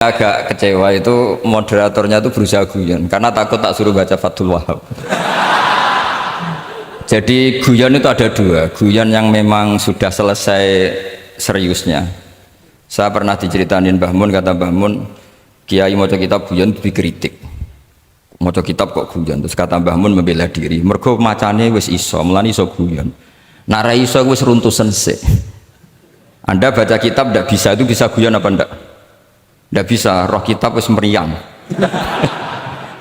Agak kecewa itu moderatornya itu berusaha guyon karena takut tak suruh baca Fathul Wahab. Jadi guyon itu ada dua, guyon yang memang sudah selesai seriusnya. Saya pernah diceritain Mbah Mun, kata Mbah Mun, Kiai maca kitab guyon dikritik, maca kitab kok guyon. Terus kata Mbah Mun membela diri, mergo macane wis iso, melani iso guyon. Nek ra iso wis runtusen sik. Anda baca kitab ndak bisa, itu bisa guyon apa ndak? Ndak bisa, roh kitab wis meriang.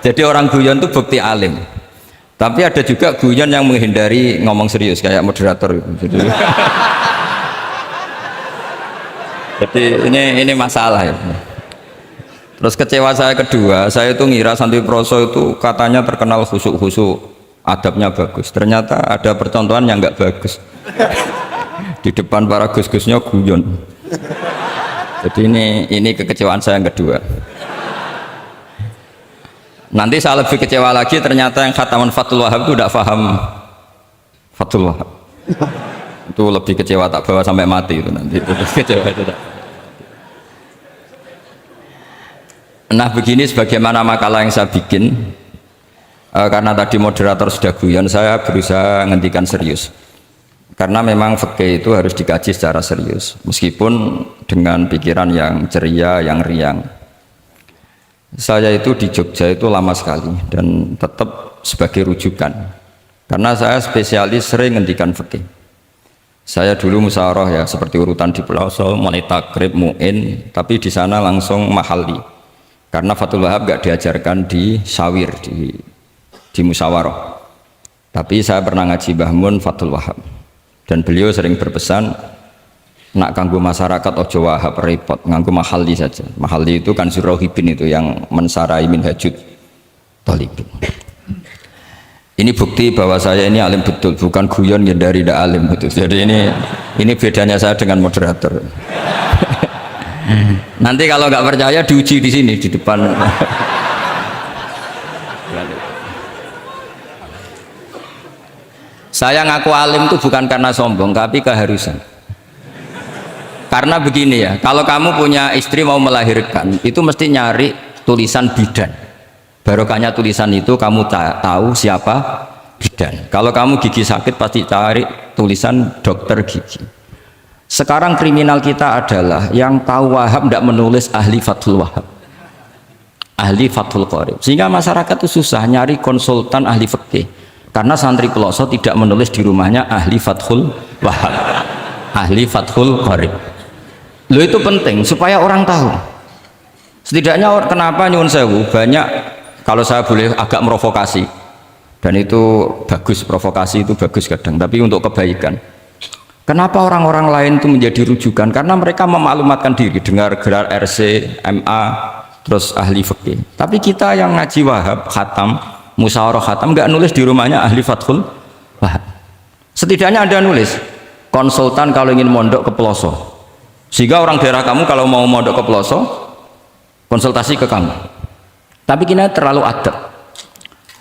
Jadi orang guyon itu bukti alim. Tapi ada juga guyon yang menghindari ngomong serius kayak moderator gitu. Jadi ini masalah ya. Terus kecewa saya kedua, saya itu ngira Santri Proso itu katanya terkenal khusuk-khusuk, adabnya bagus. Ternyata ada percontohan yang nggak bagus. Di depan para gus-gusnya guyon. Jadi ini kekecewaan saya yang kedua. Nanti saya lebih kecewa lagi, ternyata yang khataman Fathul Wahab itu tidak paham Fathul Wahab. Itu lebih kecewa, tak bawa sampai mati itu nanti. Itu kecewa itu tak. Nah begini sebagaimana makalah yang saya bikin, karena tadi moderator sudah guyon, saya berusaha ngendikan serius. Karena memang fikih itu harus dikaji secara serius, meskipun dengan pikiran yang ceria, yang riang. Saya itu di Jogja itu lama sekali dan tetap sebagai rujukan, karena saya spesialis sering ngendikan fikih. Saya dulu musyawarah ya, seperti urutan di Pelosok, mulai takrib, mu'in, tapi di sana langsung mahalli. Karena Fathul Wahab gak diajarkan di syawir, di musyawarah. Tapi saya pernah ngaji Mbah Mun Fathul Wahab. Dan beliau sering berpesan, nak kanggo masyarakat ojo wahab repot, nganggo mahalli saja. Mahalli itu kan Surahibin itu yang mensarai minhajud talibin. Ini bukti bahwa saya ini alim betul, bukan guyon ya dari tidak alim betul. Jadi ini bedanya saya dengan moderator. Nanti kalau nggak percaya diuji di sini di depan. Saya ngaku alim itu bukan karena sombong, tapi keharusan. Karena begini ya, kalau kamu punya istri mau melahirkan, itu mesti nyari tulisan bidan. Barokahnya tulisan itu kamu tahu siapa bidan. Kalau kamu gigi sakit pasti cari tulisan dokter gigi. Sekarang kriminal kita adalah yang tahu Wahab tidak menulis ahli Fathul Wahab, ahli Fathul Qorib. Sehingga masyarakat itu susah nyari konsultan ahli fikih. Karena santri Pelosok tidak menulis di rumahnya ahli Fathul Wahab, ahli Fathul Qorib. Lo itu penting supaya orang tahu. Setidaknya kenapa nyuwun sewu banyak, kalau saya boleh agak merovokasi, dan itu bagus, provokasi itu bagus kadang, tapi untuk kebaikan. Kenapa orang-orang lain itu menjadi rujukan? Karena mereka memaklumatkan diri, dengar gelar RC, MA, terus ahli fikih. Tapi kita yang ngaji Wahab, khatam, musyawarah khatam, nggak nulis di rumahnya ahli Fathul Wahab. Setidaknya Anda nulis konsultan kalau ingin mondok ke Pelosok, sehingga orang daerah kamu kalau mau mondok ke Pelosok konsultasi ke kamu. Tapi kita terlalu adab.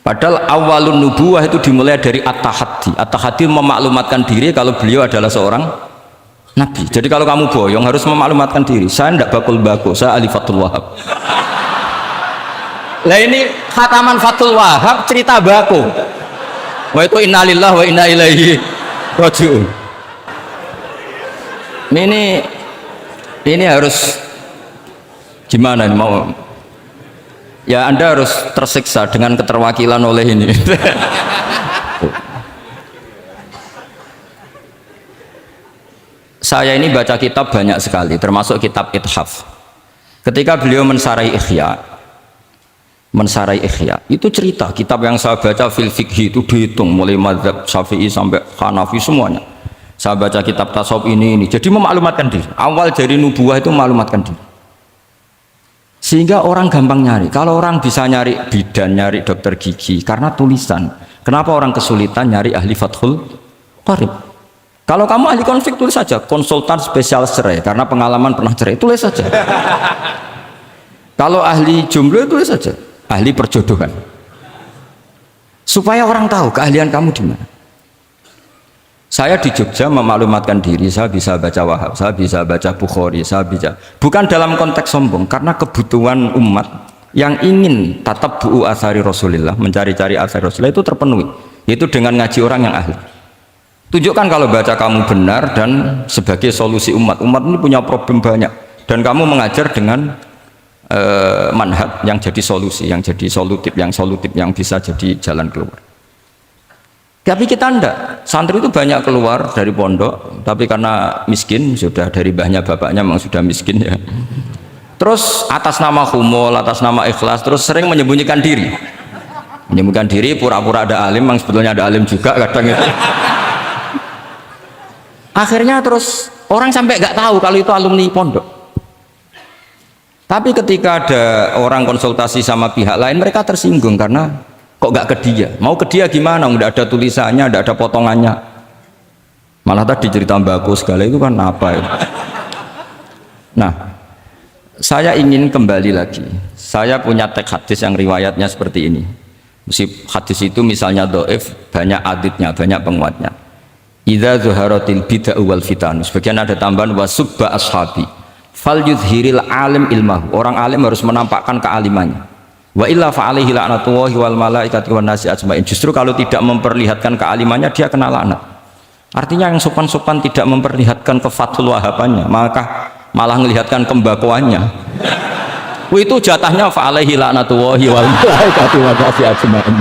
Padahal awalun nubuwah itu dimulai dari at-tahaddi. At-tahaddi memaklumatkan diri kalau beliau adalah seorang nabi. Jadi kalau kamu boyong harus memaklumatkan diri, saya tidak bakul bako, saya ahli Fathul Wahab. Lah ini khataman Fathul Wahab cerita bako. Wa itu innalillahi wa inna ilaihi raji'un. Ini harus gimana nih mau? Ya Anda harus tersiksa dengan keterwakilan oleh ini. Saya ini baca kitab banyak sekali, termasuk kitab Ithaf. Ketika beliau mensarai Ihya itu cerita kitab yang saya baca fil fikhi itu dihitung mulai mazhab Syafi'i sampai Hanafi semuanya. Saya baca kitab tasawuf ini jadi memaklumatkan diri. Awal dari nubuwah itu memaklumatkan diri, sehingga orang gampang nyari. Kalau orang bisa nyari bidan, nyari dokter gigi karena tulisan, kenapa orang kesulitan nyari ahli Fathul Qorib? Kalau kamu ahli konflik tulis saja konsultan spesial cerai karena pengalaman pernah cerai, tulis saja. Kalau ahli jomblo tulis saja ahli perjodohan, supaya orang tahu keahlian kamu di mana. Saya di Jogja memaklumatkan diri, saya bisa baca Wahab, saya bisa baca Bukhari, saya bisa, bukan dalam konteks sombong, karena kebutuhan umat yang ingin tatap bu'u asari Rasulullah, mencari-cari asari Rasulullah itu terpenuhi, yaitu dengan ngaji orang yang ahli. Tunjukkan kalau baca kamu benar dan sebagai solusi umat ini punya problem banyak, dan kamu mengajar dengan manhaj yang jadi solusi, yang jadi solutif, yang bisa jadi jalan keluar. Tapi kita enggak, santri itu banyak keluar dari pondok, tapi karena miskin, sudah dari mbahnya bapaknya memang sudah miskin ya. Terus atas nama humul, atas nama ikhlas, terus sering menyembunyikan diri. Menyembunyikan diri, pura-pura ada alim, memang sebetulnya ada alim juga kadang itu. Akhirnya terus orang sampai nggak tahu kalau itu alumni pondok. Tapi ketika ada orang konsultasi sama pihak lain, mereka tersinggung karena kok nggak ke dia, mau ke dia gimana, nggak ada tulisannya, nggak ada potongannya, malah tadi cerita mbako segala itu kan apa ya. Nah, saya ingin kembali lagi, saya punya teks hadis yang riwayatnya seperti ini. Hadis itu misalnya dhaif, banyak aditnya, banyak penguatnya. Idza zuharatil bid'ah wal fitan, sebagian ada tambahan wasubba ashabi fal yudhiril alim ilmahu, orang alim harus menampakkan kealimannya. Wa illa fa'alaihi la'natullahi wal malaikati wan nasi ajmain. Justru kalau tidak memperlihatkan kealimannya dia kena laknat. Artinya yang sopan-sopan tidak memperlihatkan kefatul wahabannya, maka malah melihatkan kembakuannya. Itu jatahnya fa'alaihi la'natullahi wal malaikati wan nasi ajmain.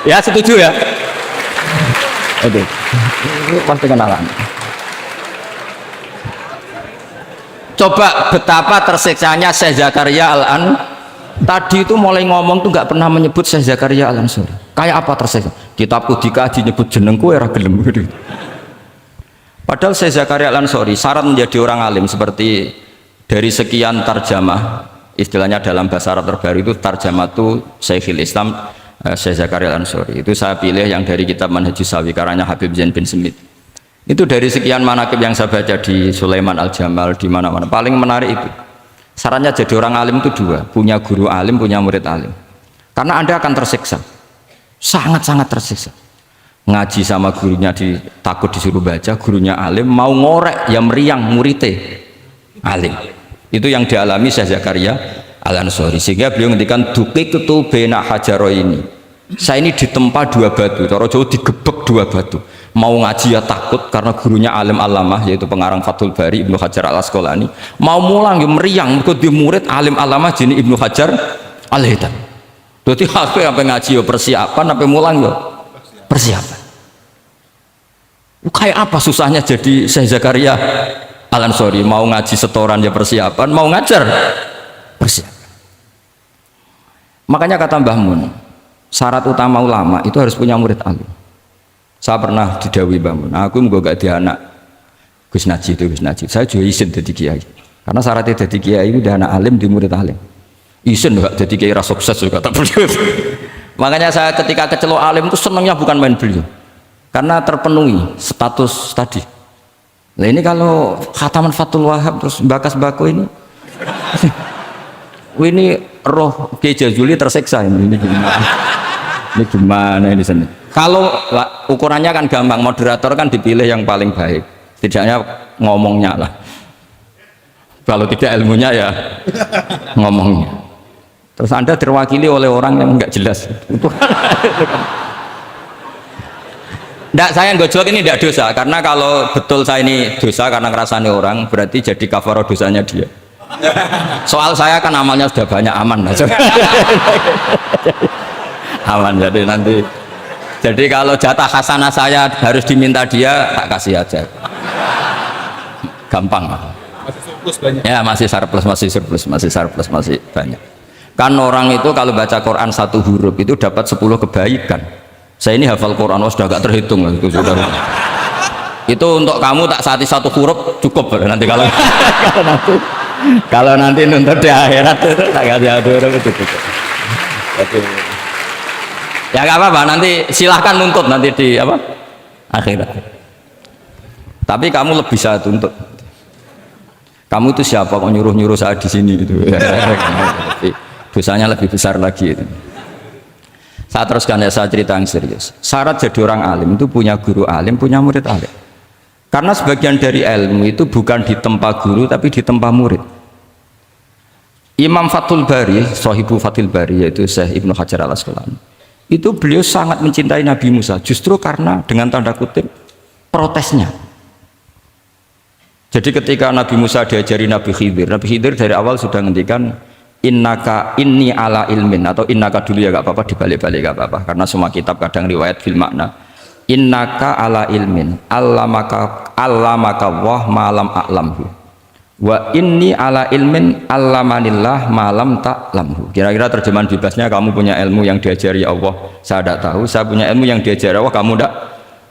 Ya setuju ya? Oke. Ini pasti kena laknat. Coba betapa tersiksanya Syekh Zakaria Al-An tadi itu mulai ngomong tuh nggak pernah menyebut Syekh Zakaria Al-Ansori. Kayak apa tersiksa? Kitabku dikaji nyebut jenengku era gelem gitu. Padahal Syekh Zakaria Al-Ansori syarat menjadi orang alim seperti dari sekian tarjamah, istilahnya dalam bahasa Arab terbaru itu tarjamah itu Syekhul Islam Syekh Zakaria Al-Ansori. Itu saya pilih yang dari kitab Manhajus Sawi karanya Habib Zain bin Smith. Itu dari sekian manaqib yang saya baca di Sulaiman Al-Jamal, di mana-mana paling menarik itu syaratnya jadi orang alim itu dua, punya guru alim, punya murid alim. Karena Anda akan tersiksa, sangat-sangat tersiksa. Ngaji sama gurunya takut disuruh baca, gurunya alim, mau ngorek ya meriang muridnya alim. Itu yang dialami Syekh Zakaria Al-Ansori, sehingga beliau ngendikan duqiqtu baina hajaroini, saya ini ditempa dua batu, cara Jawa digebek dua batu. Mau ngaji ya takut karena gurunya alim alamah, yaitu pengarang Fathul Bari Ibnu Hajar Al Asqalani. Mau mulang ya meriang, mergo di murid alim alamah jenis Ibnu Hajar Al Haytham. Berarti apa ngaji ya persiapan, apa mulang ya persiapan. Kayak apa susahnya jadi Syekh Zakaria Al-Ansori, mau ngaji setoran ya persiapan, mau ngajar persiapan. Makanya kata Mbah Mun, syarat utama ulama itu harus punya murid alim. Saya pernah didhawuhi Mbah Mun, aku mau gak di anak Gus Najib itu Gus Najib, saya juga izin jadi kiai. Karena syaratnya jadi kiai itu udah anak alim di murid alim. Izin gak jadi kiai ras sukses juga tak perlu. Makanya saya ketika kecelok alim itu senangnya bukan main beliau, karena terpenuhi status tadi. Nah ini kalau khataman Fathul Wahab terus bakas bako ini, ini roh Kiai Jazuli tersiksa ini gimana? Ini gimana ini sini? Kalau ukurannya kan gampang, moderator kan dipilih yang paling baik, tidaknya ngomongnya lah. Kalau tidak ilmunya ya ngomongnya. Terus Anda terwakili oleh orang yang nggak jelas. Nggak, saya gojlok ini tidak dosa, karena kalau betul saya ini dosa karena ngerasani orang, berarti jadi kafaroh dosanya dia. Soal saya kan amalnya sudah banyak, aman. Aman, jadi nanti. Jadi kalau jatah hasanah saya harus diminta dia, tak kasih aja. Gampang. Masih surplus banyak. Ya masih surplus, masih banyak. Kan orang itu kalau baca Quran satu huruf itu dapat 10 kebaikan. Saya ini hafal Quran, sudah gak terhitung itu sudah. Itu untuk kamu tak saati satu huruf cukup nanti kalau nanti nuntut di akhirat itu tak kasih satu huruf itu cukup. Ya nggak apa-apa, nanti silahkan nuntut nanti di apa akhirat. Tapi kamu lebih saya tuntut. Kamu itu siapa kok nyuruh saya di sini gitu. Dosanya lebih besar lagi itu. Saya teruskan ya, saya cerita yang serius. Syarat jadi orang alim itu punya guru alim, punya murid alim. Karena sebagian dari ilmu itu bukan ditempa guru tapi ditempa murid. Imam Fathul Bari, Sahibu Fathul Bari, yaitu Syekh Ibnu Hajar Al-Asqalani, itu beliau sangat mencintai Nabi Musa justru karena dengan tanda kutip protesnya. Jadi ketika Nabi Musa diajari Nabi Khidir dari awal sudah ngendikan innaka inni ala ilmin, atau innaka dulu ya gak apa-apa, dibalik-balik gak apa-apa karena semua kitab kadang riwayat fil makna. Innaka ala ilmin allamaka wah malam a'lamhu wa inni ala ilmin allamanillah malam ta'lamhu. Kira-kira terjemahan bebasnya, kamu punya ilmu yang diajari Allah saya tidak tahu, saya punya ilmu yang diajari Allah kamu tidak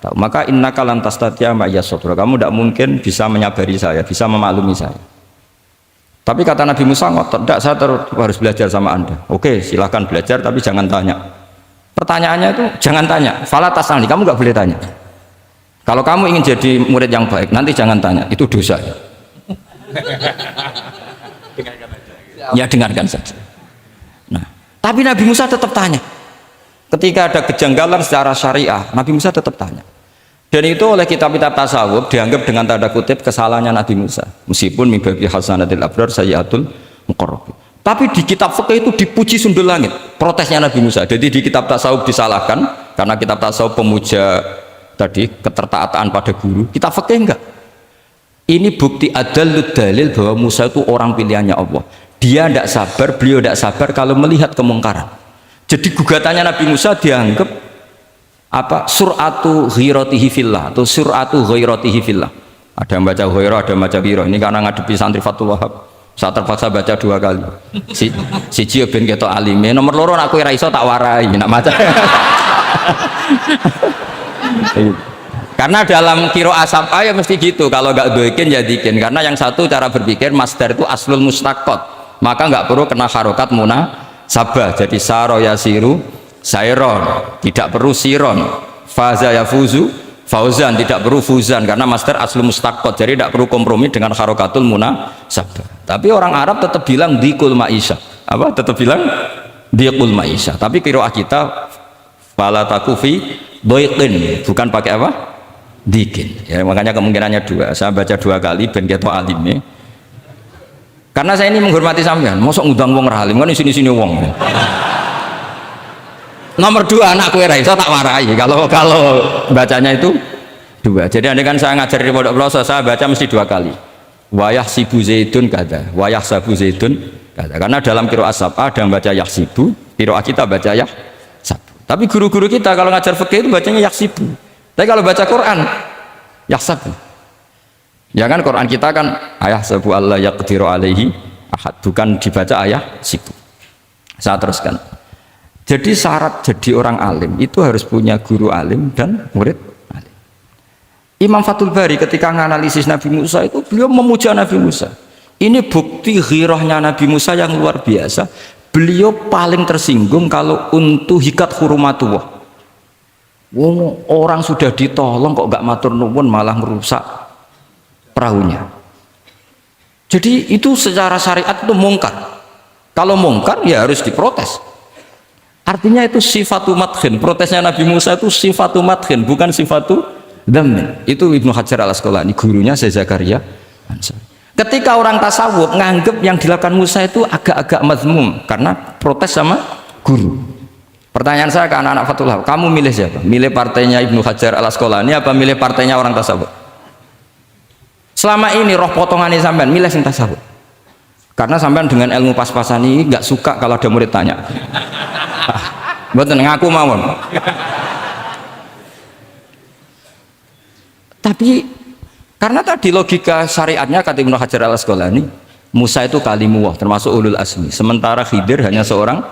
tahu, maka innaka lan tastatya ma yasabra, kamu tidak mungkin bisa menyabari saya, bisa memaklumi saya. Tapi kata Nabi Musa, tidak, saya harus belajar sama anda. Oke, silahkan belajar tapi jangan tanya. Pertanyaannya itu jangan tanya, fala tas'alni, kamu nggak boleh tanya. Kalau kamu ingin jadi murid yang baik nanti jangan tanya, itu dosa. Ya dengarkan saja. Nah, tapi Nabi Musa tetap tanya. Ketika ada kejanggalan secara syariah, Nabi Musa tetap tanya. Dan itu oleh kitab-kitab tasawuf dianggap dengan tanda kutip kesalahannya Nabi Musa. Meskipun mimbabi hasanatil abrar sayyatul muqarrabin. Tapi di kitab fikih itu dipuji sundul langit protesnya Nabi Musa. Jadi di kitab tasawuf disalahkan karena kitab tasawuf pemuja tadi ketertaatan pada guru. Kitab fikih enggak. Ini bukti adallud dalil bahwa Musa itu orang pilihannya Allah. Dia tidak sabar, beliau tidak sabar kalau melihat kemungkaran. Jadi gugatannya Nabi Musa dianggap apa? Sur'atu ghiratihi fillah atau sur'atu ghiratihi fillah. Ada yang baca ghairah, ada yang baca ghirah. Ini karena ngadepi santri Fathul Wahab. Saya terpaksa baca 2 kali. Siji ben ketok alime, nomor loro aku ora iso tak warai nak maca. Karena dalam kiro asap ya mesti gitu, kalau nggak doikin ya dikin. Karena yang satu cara berpikir masdar itu aslul mustaqot, maka nggak perlu kena harokat munasabah. Jadi saro yasiru sairon, tidak perlu siron. Faza yafuzu fauzan, tidak perlu fuzan karena master aslu mustaqot, jadi tidak perlu kompromi dengan harokatul munasabah. Tapi orang Arab tetap bilang dikul maisha, apa? Tetap bilang dikul maisha. Tapi qiraah kita fala takufi doiqin, bukan pakai apa? Dikin. Ya, makanya kemungkinannya 2. Saya baca 2 kali ben ketok alimnya. Karena saya ini menghormati sampean, mosok ngundang wong ra alim kan sini-sini wong. Nomor 2 anakku era iso tak warai kalau bacanya itu 2. Jadi andai kan saya ngajar di pondok pelosok, saya baca mesti 2 kali. Wayah sibu zaidun kada, wayah sabu zaidun kada. Karena dalam qiraat sab'ah ada yang baca yahsibu, qiraat kita baca yahsabu. Tapi guru-guru kita kalau ngajar fikih itu bacanya yahsibu. Tapi kalau baca Quran yahsabu. Ya kan Quran kita kan ayahsabu Allah yaqdiru alaihi ahad, bukan dibaca ayahsibu. Saya teruskan. Jadi syarat jadi orang alim itu harus punya guru alim dan murid alim. Imam Fathul Bari ketika menganalisis Nabi Musa itu beliau memuja Nabi Musa. Ini bukti ghirahnya Nabi Musa yang luar biasa. Beliau paling tersinggung kalau untuk hikat hurumatullah. Orang sudah ditolong kok gak matur nuwun malah merusak perahunya. Jadi itu secara syariat itu mungkar. Kalau mungkar ya harus diprotes. Artinya itu sifatu madkhin, protesnya Nabi Musa itu sifatu madkhin, bukan sifatu dhammin. Itu Ibnu Hajar Al-Asqalani, gurunya Syekh Zakaria Ansari. Ketika orang tasawuf nganggep yang dilakukan Musa itu agak-agak mazmum karena protes sama guru. Pertanyaan saya ke anak-anak Fathul Wahab, kamu milih siapa? Milih partainya Ibnu Hajar Al-Asqalani apa milih partainya orang tasawuf? Selama ini roh potongannya sampean milih yang tasawuf. Karena sampean dengan ilmu pas-pasan ini nggak suka kalau ada murid tanya. Mboten ngaku mawon. Tapi karena tadi logika syariatnya kata Ibnu Hajar Al-Asqalani, Musa itu kalimullah termasuk ulul azmi, sementara Khidir hanya seorang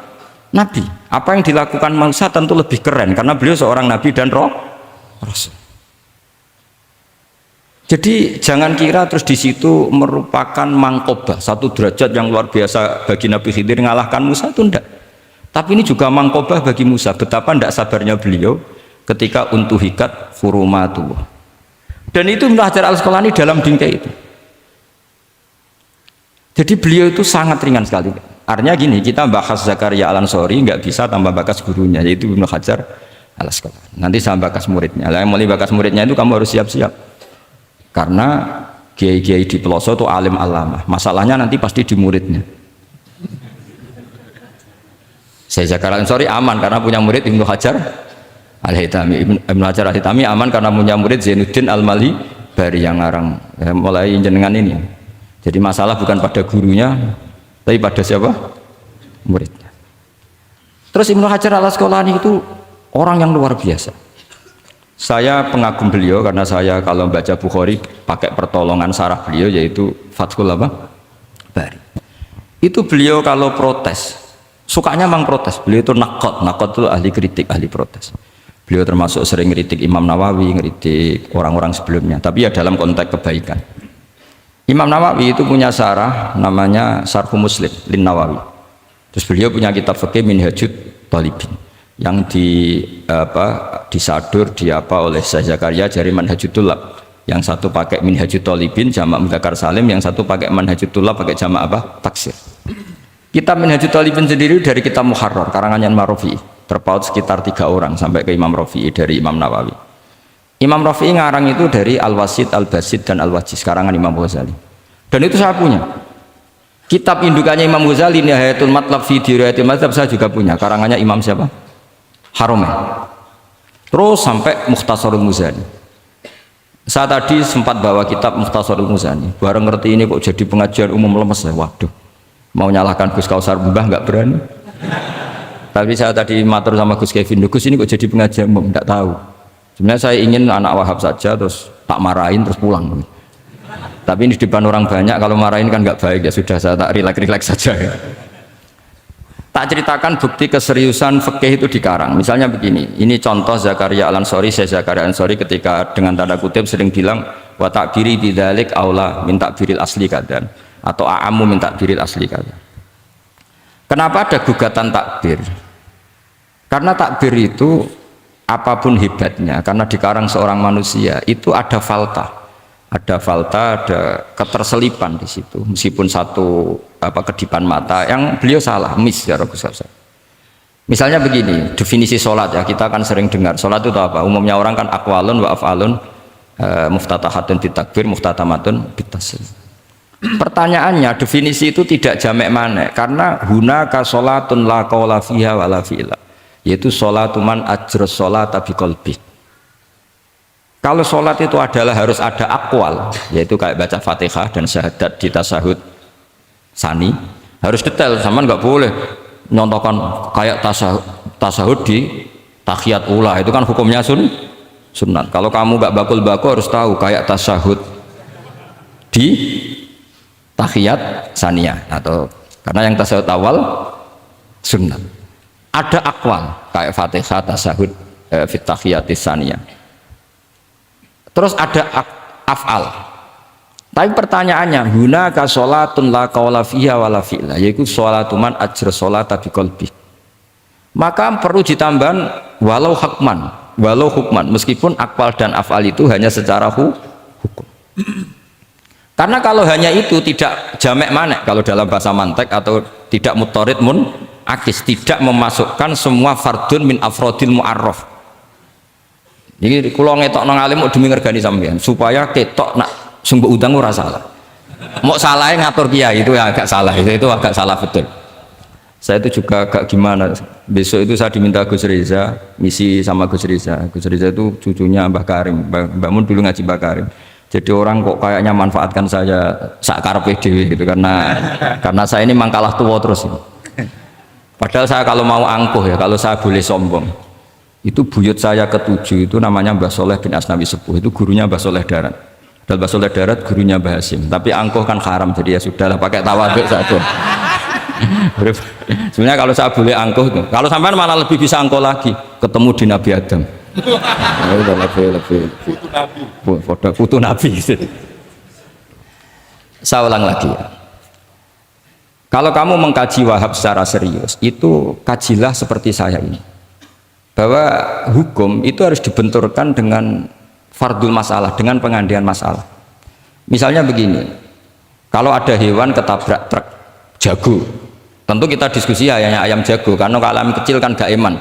nabi. Apa yang dilakukan Musa tentu lebih keren karena beliau seorang nabi dan rasul. Jadi jangan kira terus di situ merupakan mangkobah, satu derajat yang luar biasa bagi Nabi Khidir mengalahkan Musa, itu enggak. Tapi ini juga mangkobah bagi Musa, betapa tidak sabarnya beliau ketika untuk hikat hurumatullah. Dan itu Ibnu Hajar Al-Asqalani dalam bingkai itu. Jadi beliau itu sangat ringan sekali. Artinya gini, kita bahas Zakaria Al-Ansori nggak bisa tanpa bakas gurunya, yaitu Ibnu Hajar Al-Asqalani. Nanti saya bakas muridnya. Lah yang mulai bakas muridnya itu kamu harus siap-siap. Karena kiai-kiai di pelosok itu alim alama. Masalahnya nanti pasti di muridnya. Saya Zakaria Al-Ansori aman karena punya murid Ibnu Hajar Al-Haytami. Ibnu Hajar Al-Haytami aman karena punya murid Zainuddin Al-Mali Bari yang ngarang mulai jenengan ini. Jadi masalah bukan pada gurunya, tapi pada siapa? Muridnya. Terus Ibnu Hajar Al-Asqalani itu orang yang luar biasa. Saya pengagum beliau karena saya kalau baca Bukhari pakai pertolongan sarah beliau yaitu Fathul Bari. Itu beliau kalau protes, sukanya memang protes. Beliau itu nakot itu ahli kritik, ahli protes. Beliau termasuk sering kritik Imam Nawawi, kritik orang-orang sebelumnya, tapi ya dalam konteks kebaikan. Imam Nawawi itu punya sarah namanya Syarh Muslim Lin Nawawi. Terus beliau punya kitab fikih Minhajut Thalibin yang disadur oleh Syekh Zakaria dari Manhajut Thullab. Yang satu pakai Minhajut Thalibin jamak mudzakkar salim, yang satu pakai Manhajut Thullab pakai jamak taksir. Kitab Minhajut Thalibin sendiri dari kitab Muharrar karangannya Imam Rafi'i, terpaut sekitar 3 orang sampai ke Imam Rafi'i dari Imam Nawawi. Imam Rafi'i ngarang itu dari Al-Wasid, Al-Basid, dan Al-Wajiz, karangan Imam Ghazali. Dan itu saya punya. Kitab indukannya Imam Ghazali, Nihayatul Matlab fi Dirayatil Mazhab, saya juga punya, karangannya Imam siapa? Haromen. Terus sampai Mukhtasarul Muzani. Saya tadi sempat bawa kitab Mukhtasarul Muzani. Bareng ngerti ini kok jadi pengajian umum lemes ya, waduh. Mau nyalahkan Gus Kausar Mbah nggak berani. Tapi saya tadi matur sama Gus Kevin, Gus ini kok jadi pengajian umum, nggak tahu. Sebenarnya saya ingin anak Wahab saja terus tak marahin terus pulang. Tapi ini di depan orang banyak, kalau marahin kan nggak baik, ya sudah saya tak rileks saja ya. Tak ceritakan bukti keseriusan fikih itu dikarang. Misalnya begini, ini contoh Zakaria Al-Ansori, Syekh Zakaria Al-Ansori ketika dengan tanda kutip sering bilang wa takbiri bidzalik aula min takbiril asli kadan atau a'ammu min takbiril asli kadan. Kenapa ada gugatan takbir? Karena takbir itu apapun hebatnya, karena dikarang seorang manusia itu ada falta, ada keterselipan di situ. Meskipun satu kedipan mata yang beliau salah, ya misalnya begini, definisi sholat ya, kita kan sering dengar sholat itu apa? Umumnya orang kan aqwalun wa af'alun, muftatahatun bitakbir, muftatamatun bitaslim. Pertanyaannya, definisi itu tidak jamek mana? Karena hunaka sholatun la qawla fiha wa la fi'la, yaitu sholatuman ajros sholat bi qalbi. Kalau sholat itu adalah harus ada akwal, yaitu kayak baca Fatihah dan syahadat di tasyahud sani, harus detail, sama nggak boleh nyontohkan kayak tasyahud di tahiyat ula, itu kan hukumnya sunat. Kalau kamu nggak bakul-bakul harus tahu kayak tasyahud di tahiyat saniyah, atau karena yang tasyahud awal sunat. Ada akwal kayak Fatihah, tasyahud fit tahiyatis saniyah. Terus ada af'al. Tapi pertanyaannya, hunaka sholatun la qawla fiha wa la fi'la, yaitu sholatuman ajra sholata bi qalbi. Maka perlu ditambah walau hukman, meskipun akwal dan af'al itu hanya secara hukum. Karena kalau hanya itu tidak jamek manek, kalau dalam bahasa mantek, atau tidak mutorid akis, tidak memasukkan semua fardun min afrodil mu'arraf. Jadi kalau ngetok nang alim mau demi ngergani sampean supaya ketok nak sumber udang ora salah. Mau salahnya ngatur kiai itu ya agak salah, itu agak salah betul. Saya itu juga agak gimana. Besok itu saya diminta Gus Reza, misi sama Gus Reza. Gus Reza itu cucunya Mbah Karim. Mbah Mun dulu ngaji Mbah Karim. Jadi orang kok kayaknya manfaatkan saya sakarepe dhewe gitu, karena saya ini mangkalah tua terus. Padahal saya kalau mau angkuh ya, kalau saya boleh sombong, itu buyut saya ketujuh itu namanya Mbah Soleh bin Asnawi Sepuh, itu gurunya Mbah Soleh Darat. Dan Mbah Soleh Darat gurunya Mbah Hasim. Tapi angkuh kan haram, jadi ya sudahlah pakai tawaduk saja. Sebenarnya kalau saya boleh angkuh, kalau sampai malah lebih bisa angkuh lagi, ketemu di Nabi Adam. lebih foto Nabi. Saya ulang lagi ya. Kalau kamu mengkaji Wahab secara serius, itu kajilah seperti saya ini, bahwa hukum itu harus dibenturkan dengan fardul masalah, dengan pengandian masalah. Misalnya begini, kalau ada hewan ketabrak truk jago, Tentu kita diskusi hanya ayam jago, karena kalau ayam kecil kan gak eman,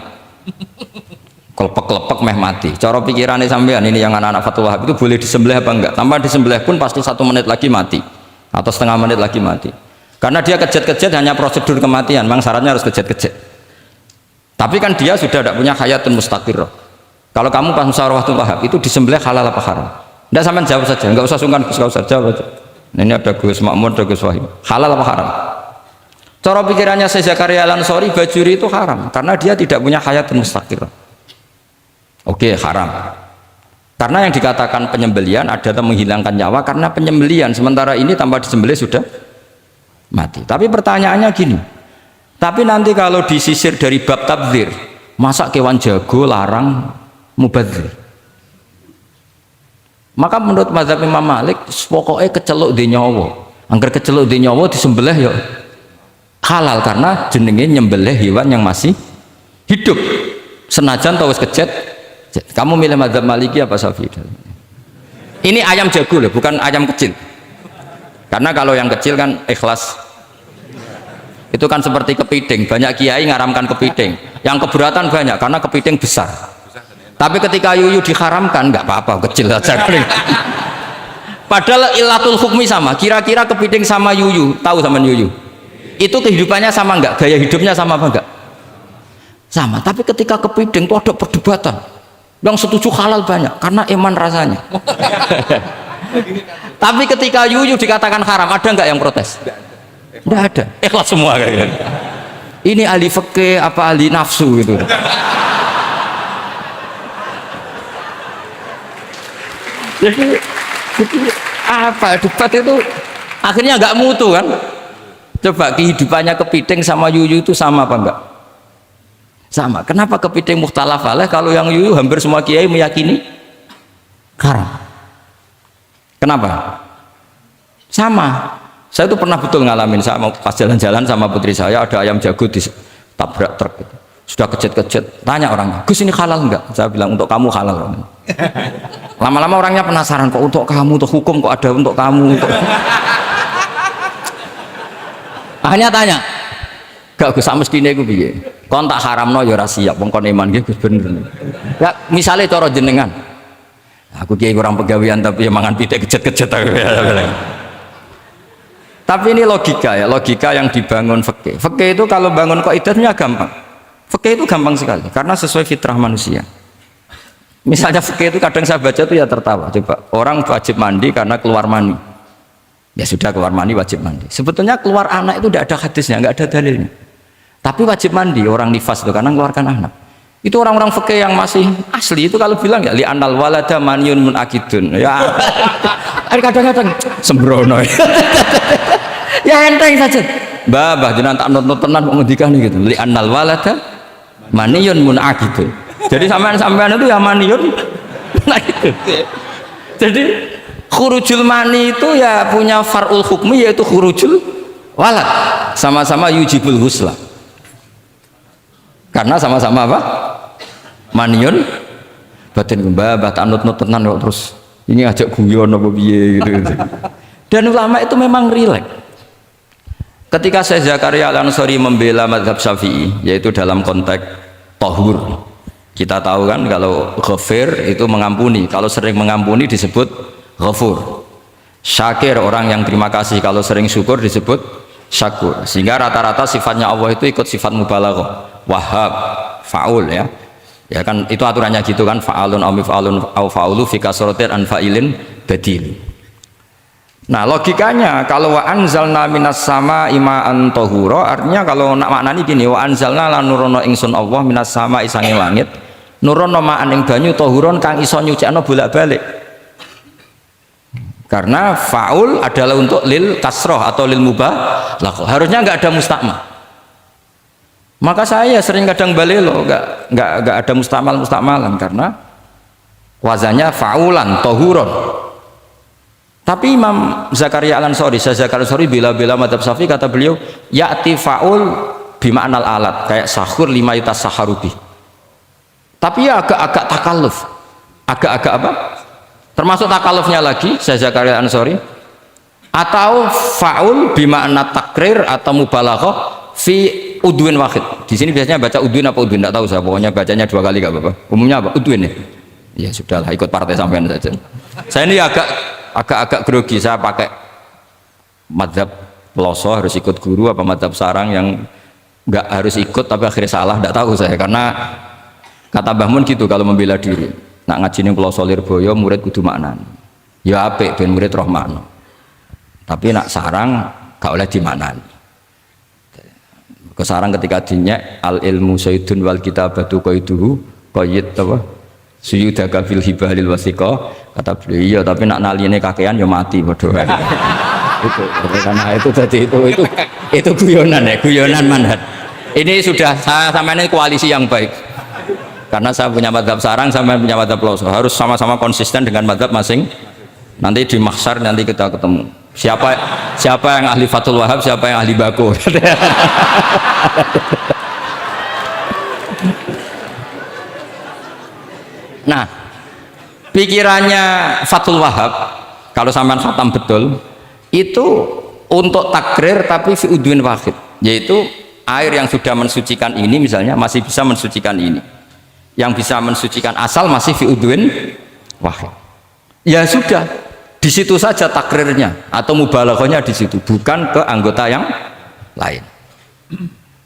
kelepek-kelepek meh mati. Cara pikirannya sampean ini yang anak-anak Fathul Wahab itu boleh disembelih apa enggak? Tanpa disembelih pun pasti 1 menit lagi mati atau setengah menit lagi mati. Karena dia kejat-kejat hanya prosedur kematian, memang syaratnya harus kejat-kejat. Tapi kan dia sudah tidak punya hayatun mustaqirrah. Kalau kamu pas musyawarah Fathul Wahab itu disembelih halal apa haram? Tidak, sampean jawab saja, enggak usah sungkan, enggak usah jawab aja. Nah, ini ada Gus Makmur, ada Gus Wahid. Halal apa haram? Cara pikirannya Syekh Zakaria Al-Ansori, bajuri itu haram karena dia tidak punya hayatun mustaqirrah. Oke, haram. Karena yang dikatakan penyembelian adalah menghilangkan nyawa karena penyembelian, sementara ini tanpa disembelih sudah mati. Tapi pertanyaannya gini, tapi nanti kalau disisir dari bab tabdzir, masa kewan jago larang mubadzir? Maka menurut mazhab Imam Malik, pokoknya keceluk di nyawa, angger keceluk di nyawa disembelih ya halal karena jenenge nyembelih hewan yang masih hidup, senajan tau wis kecet. Kamu milih mazhab Maliki apa Syafi'i? Ini ayam jago loh, bukan ayam kecil. Karena kalau yang kecil kan ikhlas. Itu kan seperti kepiting, banyak kiai ngaramkan kepiting. Yang keberatan banyak karena kepiting besar. Tapi ketika yuyu diharamkan nggak apa-apa, kecil saja. Padahal ilatul hukmi sama. Kira-kira kepiting sama yuyu, tahu sama yuyu? Itu kehidupannya sama enggak? Gaya hidupnya sama apa enggak? Sama. Tapi ketika kepiting itu ada perdebatan. Yang setuju halal banyak karena iman rasanya. Tapi ketika yuyu dikatakan haram, ada enggak yang protes? Enggak ada. Ikhlas semua kayaknya. Ini ahli fikih apa ahli nafsu gitu. Jadi apa debat itu akhirnya enggak mutu kan? Coba kehidupannya kepiting sama yuyu itu sama apa enggak? Sama. Kenapa kepiting mukhtalaf alaih kalau yang yuyu hampir semua kiai meyakini haram? Kenapa? Sama. Saya itu pernah betul ngalamin, saya mau pas jalan-jalan sama putri saya, ada ayam jago ditabrak truk gitu. Sudah kecet-kecet, tanya orangnya, Gus ini halal enggak? Saya bilang untuk kamu halal. Lama-lama orangnya penasaran, kok untuk kamu, untuk hukum kok ada untuk kamu, untuk akhirnya tanya, gak Gus mestine iku piye? Kon tak haramno ya ora siap, wong kon iman nggih Gus bener. Ya misale cara jenengan. Aku kiai kurang pegawean tapi ya mangan pitik kejet-kejet. Tapi ini logika ya, logika yang dibangun fikih. Fikih itu kalau bangun kaidahnya gampang. Fikih itu gampang sekali karena sesuai fitrah manusia. Misalnya fikih itu kadang saya baca tuh ya tertawa. Coba orang wajib mandi karena keluar mani. Ya sudah keluar mandi wajib mandi. Sebetulnya keluar anak itu tidak ada hadisnya, nggak ada dalilnya. Tapi wajib mandi orang nifas itu karena mengeluarkan anak. Itu orang-orang fikih yang masih asli itu kalau bilang ya li anal walada maniun munakidun. Ya kadang-kadang sembrono. Ya enteng saja. Mbah jenengan tak nonton tenan kok ngendikan gitu. Li anal walada maniun munakidun. Jadi sampean itu ya maniun munakidun. Jadi khurujul mani itu ya punya far'ul hukmi yaitu khurujul walad, sama-sama yujibul husla karena sama-sama apa? Maniun batin mbah tak nut-nut tenan kok terus ini ajak guyon apa piye gitu. Dan ulama itu memang rileks. Ketika Syekh Zakaria Al-Ansori membela mazhab Syafi'i yaitu dalam konteks tahur, kita tahu kan kalau ghafir itu mengampuni, kalau sering mengampuni disebut ghafur. Syakir orang yang terima kasih, kalau sering syukur disebut syakur. Sehingga rata-rata sifatnya Allah itu ikut sifat mubalaghah, wahhab, faul ya. Ya kan itu aturannya gitu kan, fa'alun aw mif'alun aw fa'ulu fi kasratin an fa'ilin badil. Nah, logikanya kalau wa anzalna minas sama ima'an tahura, artinya kalau nak maknani gini, wa anzalna lan nurono ingsun Allah minas sama isanging langit, nurono ma'an ing banyu tahuron kang iso nyucikno bolak-balik. Karena faul adalah untuk lil kasroh atau lil mubah, harusnya nggak ada mustakmal. Maka saya sering kadang balelo nggak ada mustakmalan karena wazannya faulan tohuron. Tapi Imam Zakaria Al-Ansori, Zakaria Al-Ansori bela-bela madzhab Syafi'i, kata beliau ya'ti faul bima'nal alat, kayak sahur lima yutas saharubi. Tapi ya agak-agak takalluf, agak-agak apa? Termasuk takalufnya lagi Syekh Zakaria Al-Ansori, atau faul bima'na takrir atau mubalaghah fi udwin wahid. Di sini biasanya baca udwin apa udwin enggak tahu saya, pokoknya bacanya 2 kali enggak apa-apa. Umumnya apa? Udwin ya. Ya sudahlah, ikut partai sampean saja. Saya ini agak grogi, saya pakai madzhab peloso harus ikut guru apa madzhab sarang yang enggak harus ikut tapi akhirnya salah, enggak tahu saya, karena kata Mbah Mun gitu kalau membela diri. Nak ngaji ning peloso Lirboyo murid kudu maknani. Ya apik ben murid roh makna. Tapi nak sarang gak oleh dimaknani. Kesarang ketika dinyek al ilmu sayyidun wal kitabatu qaiduhu qayyid apa suyudaka fil hibalil wasiqa, kata beliau. Iya tapi nak naline kakean ya mati padha wae. Itu karena itu tadi itu guyonan ya, guyonan manhaj. Ini sudah saya sama ini koalisi yang baik, karena saya punya madzhab sarang, sama punya madzhab peloso, harus sama-sama konsisten dengan madzhab masing. Nanti di mahsyar nanti kita ketemu siapa yang ahli Fathul Wahab, siapa yang ahli Bako. Nah, pikirannya Fathul Wahab kalau sampean khatam betul itu untuk takrir tapi fi udwin wahid, yaitu air yang sudah mensucikan ini misalnya masih bisa mensucikan ini, yang bisa mensucikan asal masih fi udwin wahid. Ya sudah, di situ saja takrirnya atau mubalaghahnya di situ, bukan ke anggota yang lain.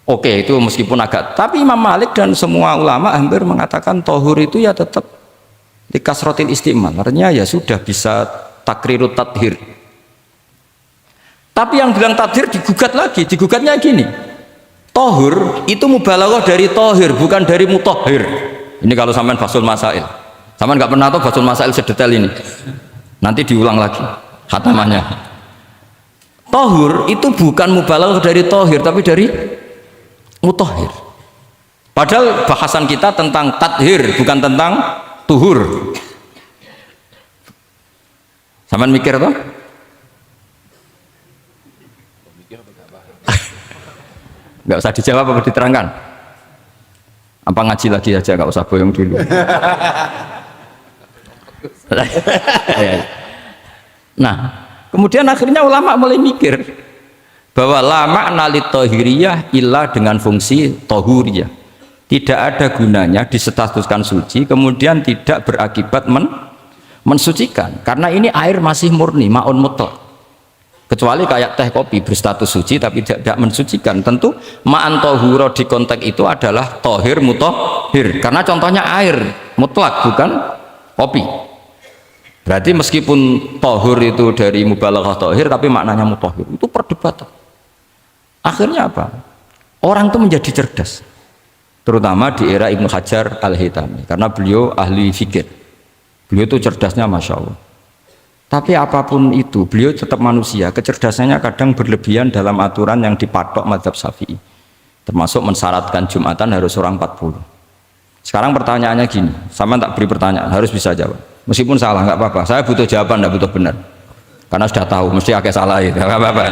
Oke, itu meskipun agak, tapi Imam Malik dan semua ulama hampir mengatakan tohur itu ya tetap di kasrotil istimal, artinya ya sudah bisa takrirut tathir. Tapi yang bilang tathir digugat lagi, digugatnya gini, tohur itu mubalaghah dari tohir, bukan dari mutohir. Ini kalau sampean fasul masail, sampean nggak pernah tahu fasul masail sedetail ini, nanti diulang lagi khatamannya. Tohur itu bukan mubalaghah dari tohir, tapi dari mutohir. Padahal bahasan kita tentang tathir, bukan tentang tuhur. Sampean mikir toh? Nggak usah dijawab apa diterangkan? Apa ngaji lagi aja, nggak usah boyong dulu. Nah, kemudian akhirnya ulama mulai mikir bahwa lama nalit tohiriyah ilah dengan fungsi tohuriyah, tidak ada gunanya disestatuskan suci kemudian tidak berakibat mensucikan, karena ini air masih murni ma'un mutlaq, kecuali kayak teh kopi berstatus suci tapi tidak mensucikan. Tentu ma'an tohuro di konteks itu adalah tohir mutohir, karena contohnya air mutlak bukan kopi. Berarti meskipun tohur itu dari mubalaghah tohir tapi maknanya mutohir, itu perdebatan. Akhirnya apa? Orang itu menjadi cerdas, terutama di era Ibnu Hajar Al-Haytami, karena beliau ahli fikir, beliau itu cerdasnya Masya Allah. Tapi apapun itu beliau tetap manusia, kecerdasannya kadang berlebihan dalam aturan yang dipatok mazhab Syafi'i, termasuk mensyaratkan Jumatan harus orang 40. Sekarang pertanyaannya gini, sama tak beri pertanyaan, harus bisa jawab, meskipun salah nggak apa-apa, saya butuh jawaban, nggak butuh benar, karena sudah tahu mesti agak salah itu, nggak apa-apa.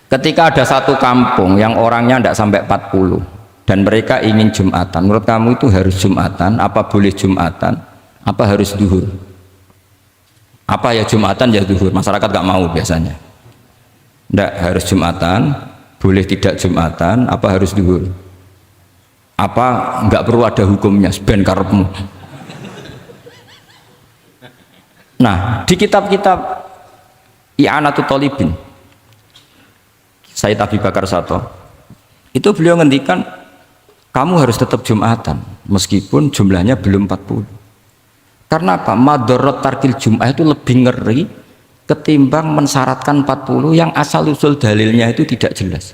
Ketika ada satu kampung yang orangnya tidak sampai 40 dan mereka ingin Jumatan, menurut kamu itu harus Jumatan, apa boleh Jumatan, apa harus duhur? Apa ya Jumatan ya duhur? Masyarakat gak mau biasanya. Tidak, harus Jumatan, boleh tidak Jumatan, apa harus duhur? Apa nggak perlu ada hukumnya, ben karepmu. Nah, di kitab-kitab I'anatul Thalibin Sayyid Abi Bakar Sato itu beliau ngendikan kamu harus tetap Jumatan meskipun jumlahnya belum 40. Karena apa? Madharat tarkil Jum'ah itu lebih ngeri ketimbang mensyaratkan 40 yang asal usul dalilnya itu tidak jelas.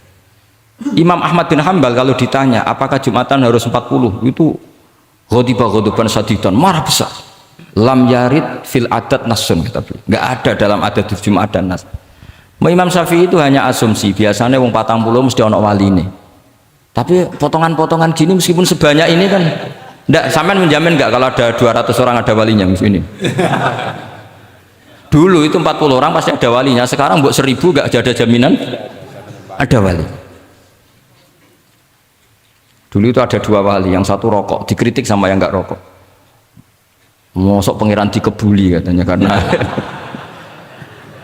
Imam Ahmad bin Hambal kalau ditanya apakah Jumatan harus 40, itu ghadiban sadidan, marah besar. Lam yarid fil adat nasun, kata beliau. Nggak ada dalam adat Jumat dan nas. Imam Syafi'i itu hanya asumsi, biasanya wong 40 mesti ono waline. Tapi potongan-potongan gini meskipun sebanyak ini kan enggak, sampean menjamin enggak kalau ada 200 orang ada walinya ini? Dulu itu 40 orang pasti ada walinya, sekarang buat 1000 enggak ada jaminan ada wali. Dulu itu ada 2 wali, yang satu rokok, dikritik sama yang enggak rokok. Mosok pangeran dikebuli katanya karena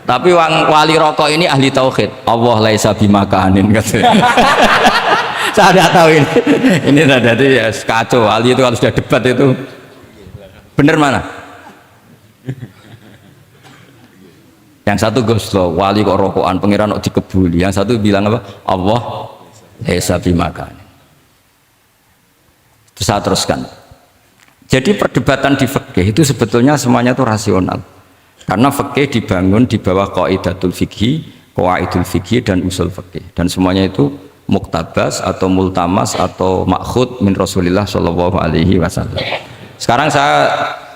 Tapi wali rokok ini ahli tauhid. Allah laisa bimakanin katanya. Saya tidak tahu ini. Ini tadi ya kacau. Wali itu kalau sudah debat itu benar mana? Yang satu goslo, wali kok rokokan, pangeran kok dikebuli. Yang satu bilang apa? Allah laisa bimakanin. Terus saya teruskan. Jadi perdebatan di fikih itu sebetulnya semuanya itu rasional. Karena fikih dibangun di bawah qaidatul fikhi, qawaidul fikhi dan usul fikih. Dan semuanya itu muktabas atau multamas atau makhud min Rasulillah sallallahu alaihi wasallam. Sekarang saya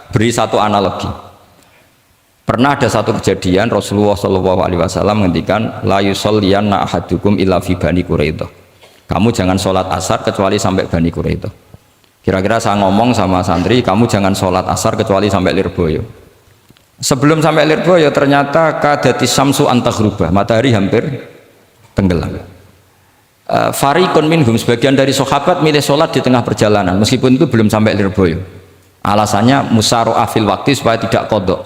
beri satu analogi. Pernah ada satu kejadian Rasulullah sallallahu alaihi wasallam menghentikan la yusolliyanna ahadukum illa fi Bani Quraidah. Kamu jangan sholat asar kecuali sampai Bani Quraidah. Kira-kira saya ngomong sama santri, kamu jangan sholat asar kecuali sampai Lirboyo. Sebelum sampai Lirboyo ternyata kadati samsu antagrubah, matahari hampir tenggelam. Fariqun minhum, sebagian dari sahabat milih sholat di tengah perjalanan meskipun itu belum sampai Lirboyo. Alasannya musaro'ah fil waktu supaya tidak kodok.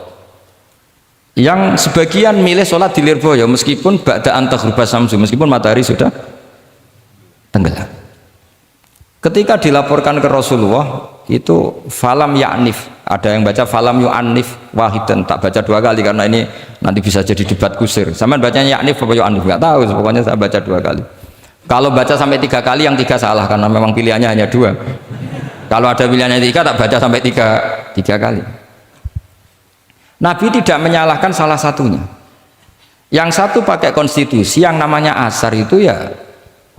Yang sebagian milih sholat di Lirboyo meskipun ba'da antagrubah samsu, meskipun matahari sudah tenggelam. Ketika dilaporkan ke Rasulullah itu falam ya'nif, ada yang baca falam yu'anif wahidan, tak baca dua kali karena ini nanti bisa jadi debat kusir. Sama bacanya ya'nif apa yu'anif nggak tahu, pokoknya saya baca dua kali. Kalau baca sampai tiga kali yang tiga salah karena memang pilihannya hanya dua. Kalau ada pilihannya tiga tak baca sampai tiga kali. Nabi tidak menyalahkan salah satunya. Yang satu pakai konstitusi yang namanya asar itu ya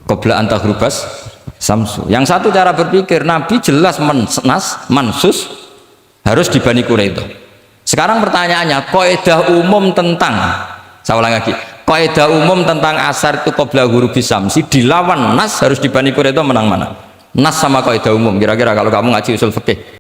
qabla antagrubas samsu. Yang satu cara berpikir Nabi jelas mansus harus di Bani Quraidah. Sekarang pertanyaannya, kaidah umum tentang, saya ulang lagi, kaidah umum tentang asar itu qabla ghurubis samsi dilawan nas harus di Bani Quraidah, menang mana? Nas sama kaidah umum. Kira-kira kalau kamu ngaji usul fikih